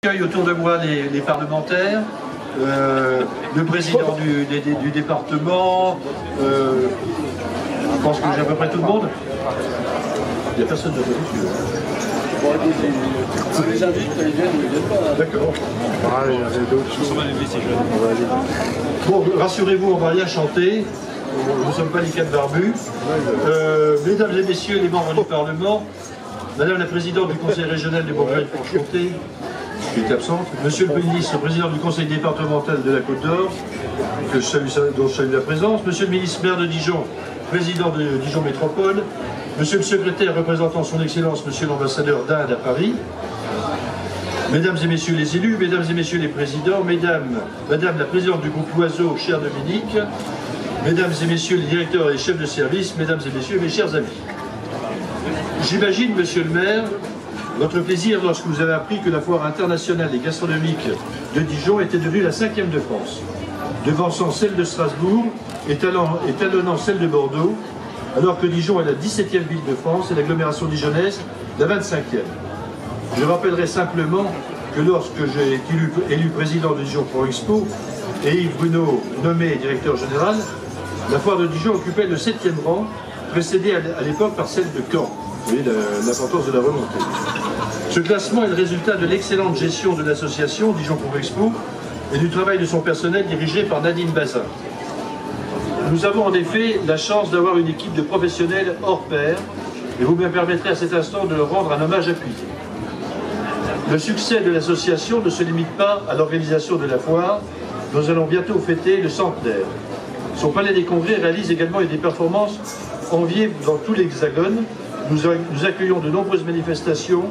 J'accueille autour de moi les parlementaires, le président du département, je pense que j'ai à peu près tout le monde. Il n'y a personne de religieux. On les invite, quand ils viennent, ils ne viennent pas. D'accord. Il y avait d'autres choses. Bon, rassurez-vous, on ne va rien chanter. Nous ne sommes pas les quatre barbus. Mesdames et messieurs les membres du Parlement, Madame la Présidente du Conseil régional du Bourgogne-Franche-Comté, qui est absente, Monsieur le Ministre, Président du Conseil départemental de la Côte d'Or, dont je salue la présence, Monsieur le Ministre maire de Dijon, Président de Dijon Métropole, Monsieur le Secrétaire représentant son Excellence, Monsieur l'Ambassadeur d'Inde à Paris, Mesdames et Messieurs les élus, Mesdames et Messieurs les Présidents, Madame la Présidente du groupe Loiseau, chère Dominique, Mesdames et Messieurs les directeurs et chefs de service, Mesdames et Messieurs mes chers amis. J'imagine, Monsieur le maire, votre plaisir lorsque vous avez appris que la foire internationale et gastronomique de Dijon était devenue la 5e de France, devançant celle de Strasbourg et talonnant celle de Bordeaux, alors que Dijon est la 17e ville de France et l'agglomération dijonnaise la 25e. Je rappellerai simplement que lorsque j'ai été élu président de Dijon Pro Expo et Yves Bruno nommé directeur général, la foire de Dijon occupait le 7e rang, précédée à l'époque par celle de Caen. Vous voyez l'importance de la remontée. Ce classement est le résultat de l'excellente gestion de l'association Dijon Pro Expo et du travail de son personnel dirigé par Nadine Bazin. Nous avons en effet la chance d'avoir une équipe de professionnels hors pair et vous me permettrez à cet instant de leur rendre un hommage appuyé. Le succès de l'association ne se limite pas à l'organisation de la foire. Nous allons bientôt fêter le centenaire. Son palais des congrès réalise également des performances enviées dans tout l'Hexagone. Nous accueillons de nombreuses manifestations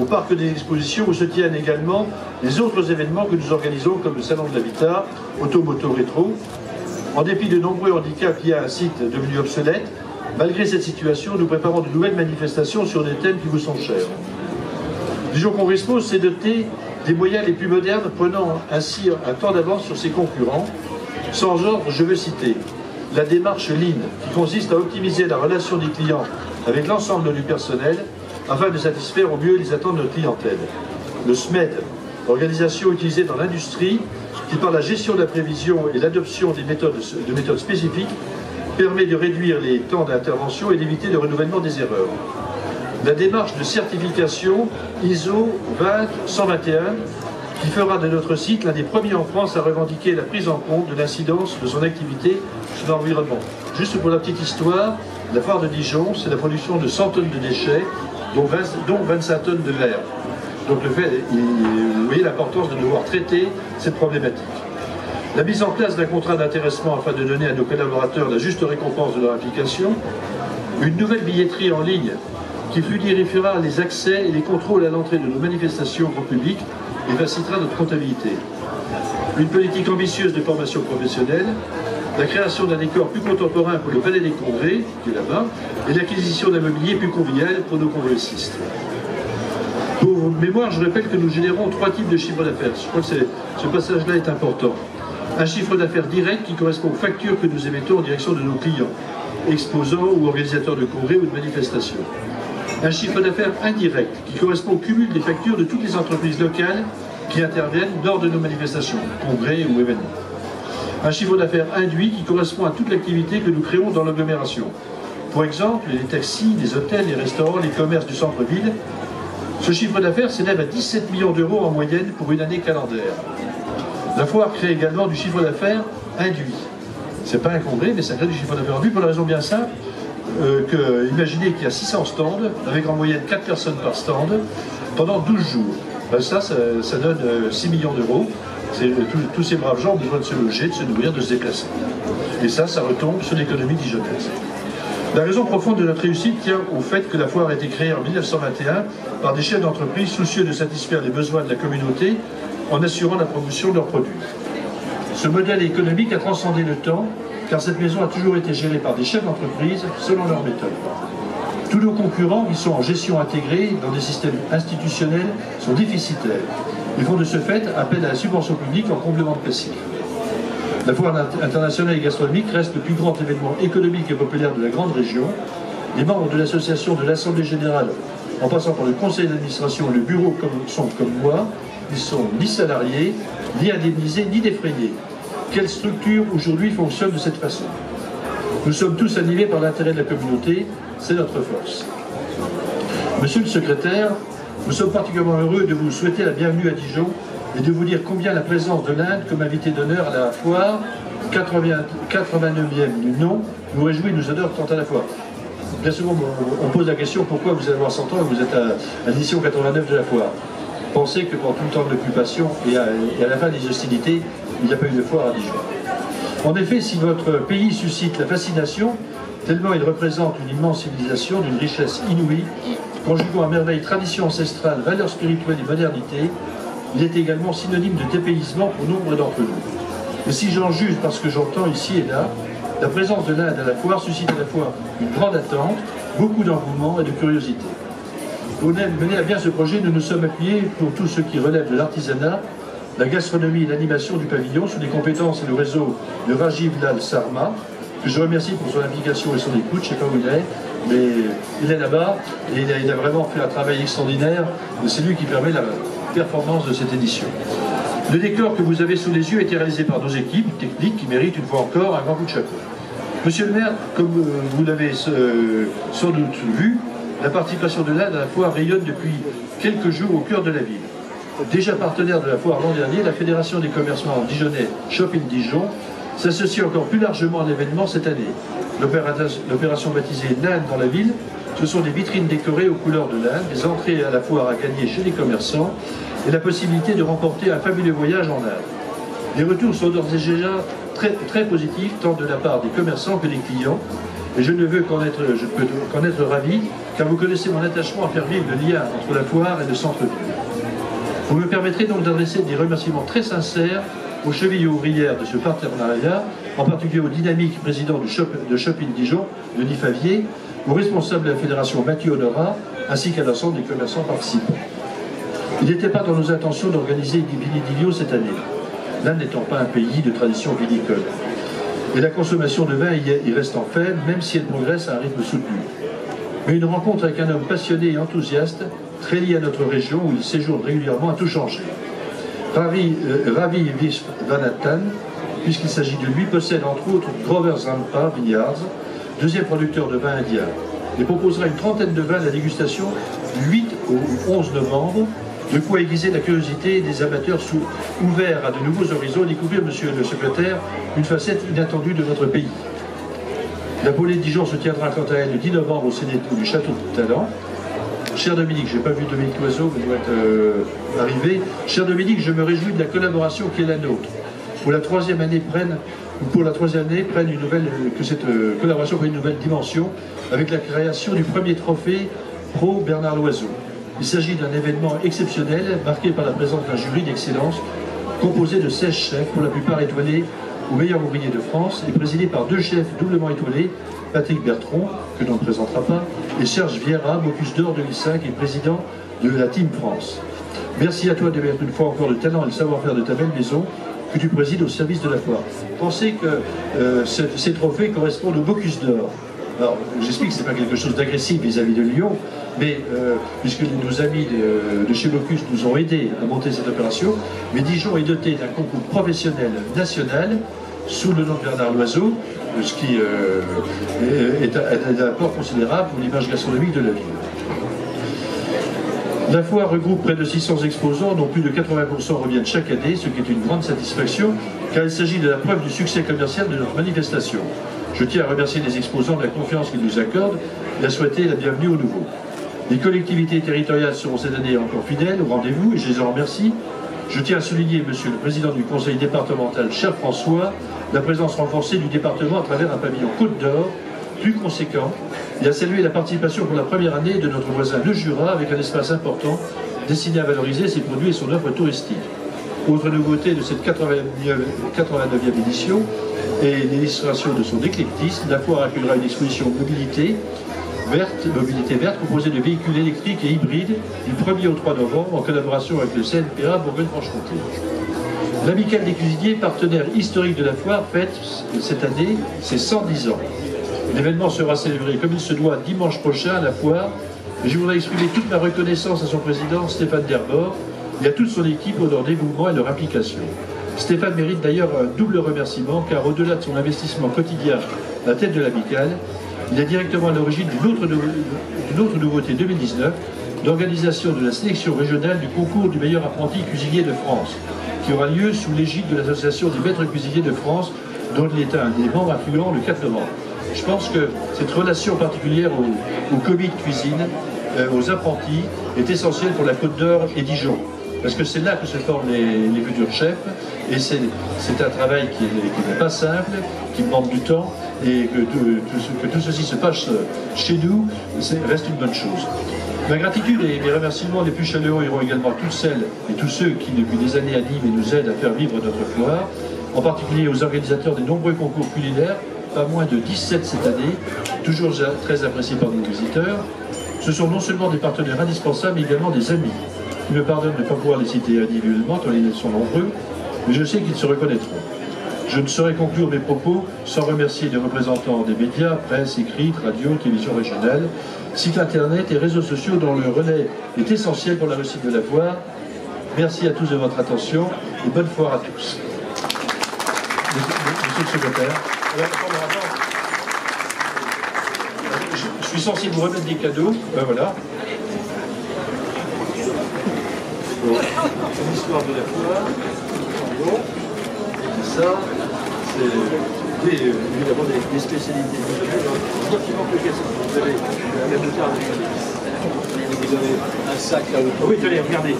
au parc des expositions où se tiennent également les autres événements que nous organisons comme le Salon de l'Habitat, Automoto Rétro. En dépit de nombreux handicaps liés à un site devenu obsolète, malgré cette situation, nous préparons de nouvelles manifestations sur des thèmes qui vous sont chers. Dijon Pro Expo s'est doté des moyens les plus modernes, prenant ainsi un temps d'avance sur ses concurrents. Sans ordre, je veux citer la démarche Lean, qui consiste à optimiser la relation des clients avec l'ensemble du personnel afin de satisfaire au mieux les attentes de notre clientèle. Le SMED, organisation utilisée dans l'industrie, qui par la gestion de la prévision et l'adoption de méthodes spécifiques, permet de réduire les temps d'intervention et d'éviter le renouvellement des erreurs. La démarche de certification ISO 20121, qui fera de notre site l'un des premiers en France à revendiquer la prise en compte de l'incidence de son activité sur l'environnement. Juste pour la petite histoire, la foire de Dijon, c'est la production de 100 tonnes de déchets, dont 25 tonnes de verre. Donc vous voyez l'importance de devoir traiter cette problématique. La mise en place d'un contrat d'intéressement afin de donner à nos collaborateurs la juste récompense de leur application, une nouvelle billetterie en ligne qui fluidifiera les accès et les contrôles à l'entrée de nos manifestations grand public et facilitera notre comptabilité. Une politique ambitieuse de formation professionnelle, la création d'un décor plus contemporain pour le palais des congrès, qui est là-bas, et l'acquisition d'un mobilier plus convivial pour nos congressistes. Pour mémoire, je rappelle que nous générons 3 types de chiffres d'affaires. Je crois que ce passage-là est important. Un chiffre d'affaires direct qui correspond aux factures que nous émettons en direction de nos clients, exposants ou organisateurs de congrès ou de manifestations. Un chiffre d'affaires indirect qui correspond au cumul des factures de toutes les entreprises locales qui interviennent lors de nos manifestations, congrès ou événements. Un chiffre d'affaires induit qui correspond à toute l'activité que nous créons dans l'agglomération. Pour exemple, les taxis, les hôtels, les restaurants, les commerces du centre-ville. Ce chiffre d'affaires s'élève à 17 millions d'euros en moyenne pour une année calendaire. La foire crée également du chiffre d'affaires induit. Ce n'est pas un congrès, mais ça crée du chiffre d'affaires induit pour la raison bien simple imaginez qu'il y a 600 stands, avec en moyenne 4 personnes par stand, pendant 12 jours. Ben ça donne 6 millions d'euros. Tous ces braves gens ont besoin de se loger, de se nourrir, de se déplacer. Et ça retombe sur l'économie dijonnaise. La raison profonde de notre réussite tient au fait que la foire a été créée en 1921 par des chefs d'entreprise soucieux de satisfaire les besoins de la communauté en assurant la promotion de leurs produits. Ce modèle économique a transcendé le temps, car cette maison a toujours été gérée par des chefs d'entreprise selon leur méthode. Tous nos concurrents qui sont en gestion intégrée dans des systèmes institutionnels sont déficitaires. Ils font de ce fait appel à la subvention publique en complément de passif. La foire internationale et gastronomique reste le plus grand événement économique et populaire de la grande région. Les membres de l'association de l'Assemblée Générale, en passant par le conseil d'administration et le bureau comme moi, Ils sont ni salariés, ni indemnisés, ni défrayés. Quelle structure aujourd'hui fonctionne de cette façon? Nous sommes tous animés par l'intérêt de la communauté, c'est notre force. Monsieur le secrétaire, nous sommes particulièrement heureux de vous souhaiter la bienvenue à Dijon et de vous dire combien la présence de l'Inde comme invité d'honneur à la foire, 89e du nom, nous réjouit et nous honore tant à la fois. Bien souvent, on pose la question pourquoi vous allez avoir 100 ans et vous êtes à l'édition 89 de la foire. Pensez que pendant tout le temps de l'occupation et à la fin des hostilités, il n'y a pas eu de foire à Dijon. En effet, si votre pays suscite la fascination, tellement il représente une immense civilisation d'une richesse inouïe, conjuguant à merveille tradition ancestrale, valeurs spirituelles et modernité, il est également synonyme de dépaysement pour nombre d'entre nous. Et si j'en juge parce que j'entends ici et là, la présence de l'Inde à la foire suscite à la fois une grande attente, beaucoup d'engouement et de curiosité. Pour mener à bien ce projet, nous nous sommes appuyés pour tout ce qui relève de l'artisanat, la gastronomie et l'animation du pavillon sur les compétences et le réseau de Rajiv Lal Sarma, que je remercie pour son implication et son écoute. Je ne sais pas où il est, mais il est là-bas et il a vraiment fait un travail extraordinaire. C'est lui qui permet la performance de cette édition. Le décor que vous avez sous les yeux a été réalisé par nos équipes techniques qui méritent une fois encore un grand coup de chapeau. Monsieur le maire, comme vous l'avez sans doute vu, la participation de l'Inde à la foire rayonne depuis quelques jours au cœur de la ville. Déjà partenaire de la foire l'an dernier, la Fédération des commerçants dijonnais Shop in Dijon s'associe encore plus largement à l'événement cette année. L'opération baptisée l'Inde dans la ville, ce sont des vitrines décorées aux couleurs de l'Inde, des entrées à la foire à gagner chez les commerçants et la possibilité de remporter un fabuleux voyage en Inde. Les retours sont d'ores et déjà très positifs, tant de la part des commerçants que des clients, et je ne peux qu'en être ravi, car vous connaissez mon attachement à faire vivre le lien entre la foire et le centre-ville. Vous me permettrez donc d'adresser des remerciements très sincères aux chevilles ouvrières de ce partenariat, en particulier au dynamique président de Shop in Dijon, Denis Favier, au responsable de la fédération Mathieu Honorat, ainsi qu'à l'ensemble des commerçants participants. Il n'était pas dans nos intentions d'organiser des Vinidilio cette année, l'Inde n'étant pas un pays de tradition vinicole. Et la consommation de vin y reste en faible, même si elle progresse à un rythme soutenu. Mais une rencontre avec un homme passionné et enthousiaste, très lié à notre région, où il séjourne régulièrement, a tout changé. Ravi Viswanathan, puisqu'il s'agit de lui, possède entre autres Grover Zampa Vineyards, deuxième producteur de vin indien, et proposera une trentaine de vins à la dégustation du 8 au 11 novembre, de quoi aiguiser la curiosité des amateurs ouverts à de nouveaux horizons et découvrir, monsieur le secrétaire, une facette inattendue de notre pays. La Bolée de Dijon se tiendra quant à elle le 10 novembre au Cénéto du Château de Talent. Cher Dominique, je n'ai pas vu Dominique Loiseau, mais il doit être arrivé. Cher Dominique, je me réjouis de la collaboration qui est la nôtre. Pour la troisième année, que cette collaboration prenne une nouvelle dimension avec la création du premier trophée Pro Bernard Loiseau. Il s'agit d'un événement exceptionnel marqué par la présence d'un jury d'excellence composé de 16 chefs, pour la plupart étoilés aux meilleurs ouvriers de France et présidé par deux chefs doublement étoilés, Patrick Bertron, que l'on ne présentera pas, et Serge Vieira, Bocuse d'Or 2005 et président de la Team France. Merci à toi de mettre une fois encore le talent et le savoir-faire de ta belle maison que tu présides au service de la foire. Pensez que ces trophées correspondent au Bocuse d'Or. Alors, j'explique que ce n'est pas quelque chose d'agressif vis-à-vis de Lyon, mais puisque nos amis de chez Bocuse nous ont aidés à monter cette opération, mais Dijon est doté d'un concours professionnel national sous le nom de Bernard Loiseau, ce qui est un apport considérable pour l'image gastronomique de la ville. La foire regroupe près de 600 exposants, dont plus de 80% reviennent chaque année, ce qui est une grande satisfaction, car il s'agit de la preuve du succès commercial de notre manifestation. Je tiens à remercier les exposants de la confiance qu'ils nous accordent et à souhaiter la bienvenue aux nouveaux. Les collectivités territoriales seront cette année encore fidèles au rendez-vous et je les en remercie. Je tiens à souligner, monsieur le président du conseil départemental, cher François, la présence renforcée du département à travers un pavillon Côte d'Or plus conséquent et à saluer la participation pour la première année de notre voisin le Jura avec un espace important destiné à valoriser ses produits et son offre touristique. Autre nouveauté de cette 89e édition et l'illustration de son éclectisme, la foire accueillera une exposition mobilité verte composée de véhicules électriques et hybrides du 1er au 3 novembre en collaboration avec le CNPA Bourgogne-Franche-Comté. L'Amicale des cuisiniers, partenaire historique de la foire, fête cette année ses 110 ans. L'événement sera célébré comme il se doit dimanche prochain à la foire et je voudrais exprimer toute ma reconnaissance à son président Stéphane Derbord et à toute son équipe pour leur dévouement et leur implication. Stéphane mérite d'ailleurs un double remerciement, car au-delà de son investissement quotidien à la tête de l'amicale, il est directement à l'origine d'une autre nouveauté 2019, l'organisation de la sélection régionale du concours du meilleur apprenti cuisinier de France, qui aura lieu sous l'égide de l'Association des maîtres cuisiniers de France, dont il est un des membres influents le 4 novembre. Je pense que cette relation particulière aux commis de cuisine, aux apprentis, est essentielle pour la Côte d'Or et Dijon. Parce que c'est là que se forment les futurs chefs, et c'est un travail qui n'est pas simple, qui demande du temps, et que tout ceci se passe chez nous, reste une bonne chose. Ma gratitude et mes remerciements les plus chaleureux iront également à toutes celles et tous ceux qui depuis des années animent et nous aident à faire vivre notre foire, en particulier aux organisateurs des nombreux concours culinaires, pas moins de 17 cette année, toujours très appréciés par nos visiteurs. Ce sont non seulement des partenaires indispensables, mais également des amis. Ils me pardonnent de ne pas pouvoir les citer individuellement, tant ils sont nombreux, mais je sais qu'ils se reconnaîtront. Je ne saurais conclure mes propos sans remercier les représentants des médias, presse écrite, radio, télévision régionale, sites internet et réseaux sociaux dont le relais est essentiel pour la réussite de la foire. Merci à tous de votre attention et bonne foire à tous. Monsieur le secrétaire, je suis censé vous remettre des cadeaux, ben voilà. L'histoire de la foire. Bon. Ça, c'est évidemment des spécialités. Vous avez la moutarde. Vous avez un sac là-haut. Oui, tenez, regardez.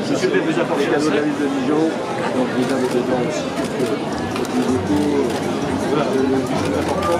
Monsieur le maire vous apporte les cadeaux de la ville de Dijon. Donc vous avez dedans aussi quelques petits locaux. Voilà, le plus important.